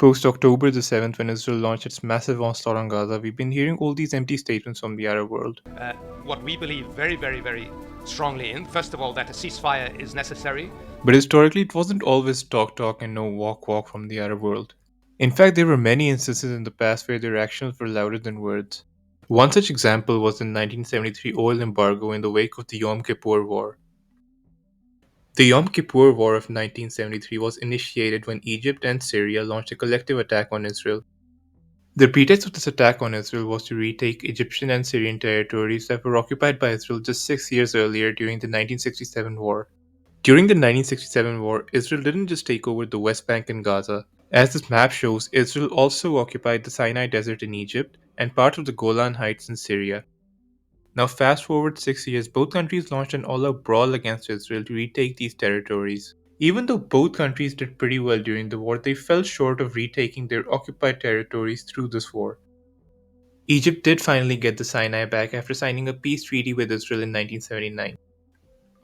Post October the 7th, when Israel launched its massive onslaught on Gaza, we've been hearing all these empty statements from the Arab world. What we believe very strongly in, first of all, that a ceasefire is necessary. But historically, it wasn't always talk and no walk from the Arab world. In fact, there were many instances in the past where their actions were louder than words. One such example was the 1973 oil embargo in the wake of the Yom Kippur War. The Yom Kippur War of 1973 was initiated when Egypt and Syria launched a collective attack on Israel. The pretext of this attack on Israel was to retake Egyptian and Syrian territories that were occupied by Israel just 6 years earlier during the 1967 war. During the 1967 war, Israel didn't just take over the West Bank and Gaza. As this map shows, Israel also occupied the Sinai Desert in Egypt and parts of the Golan Heights in Syria. Now, fast forward 6 years, both countries launched an all out brawl against Israel to retake these territories. Even though both countries did pretty well during the war, they fell short of retaking their occupied territories through this war. Egypt did finally get the Sinai back after signing a peace treaty with Israel in 1979.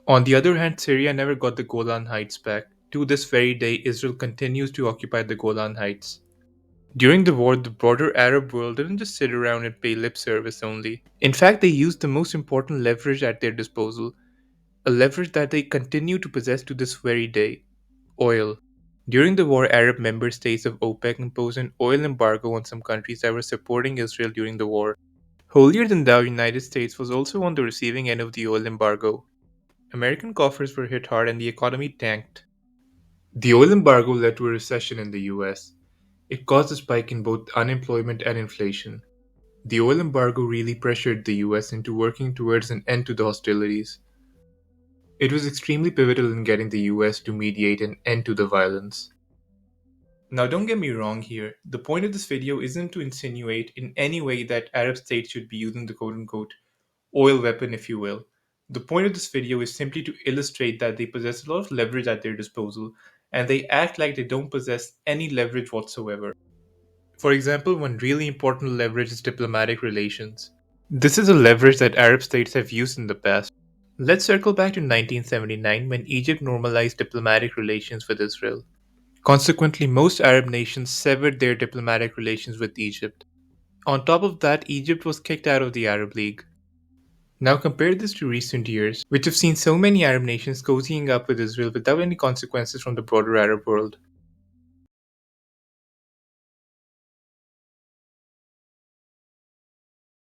On the other hand, Syria never got the Golan Heights back. To this very day, Israel continues to occupy the Golan Heights. During the war, the broader Arab world didn't just sit around and pay lip service only. In fact, they used the most important leverage at their disposal, a leverage that they continue to possess to this very day: oil. During the war, Arab member states of OPEC imposed an oil embargo on some countries that were supporting Israel during the war. Holier than thou, United States was also on the receiving end of the oil embargo. American coffers were hit hard and the economy tanked. The oil embargo led to a recession in the US. It caused a spike in both unemployment and inflation. The oil embargo really pressured the US into working towards an end to the hostilities. It was extremely pivotal in getting the US to mediate an end to the violence. Now, don't get me wrong here. The point of this video isn't to insinuate in any way that Arab states should be using the quote unquote oil weapon, if you will. The point of this video is simply to illustrate that they possess a lot of leverage at their disposal, and they act like they don't possess any leverage whatsoever. For example, one really important leverage is diplomatic relations. This is a leverage that Arab states have used in the past. Let's circle back to 1979 when Egypt normalized diplomatic relations with Israel. Consequently, most Arab nations severed their diplomatic relations with Egypt. On top of that, Egypt was kicked out of the Arab League. Now compare this to recent years, which have seen so many Arab nations cozying up with Israel without any consequences from the broader Arab world.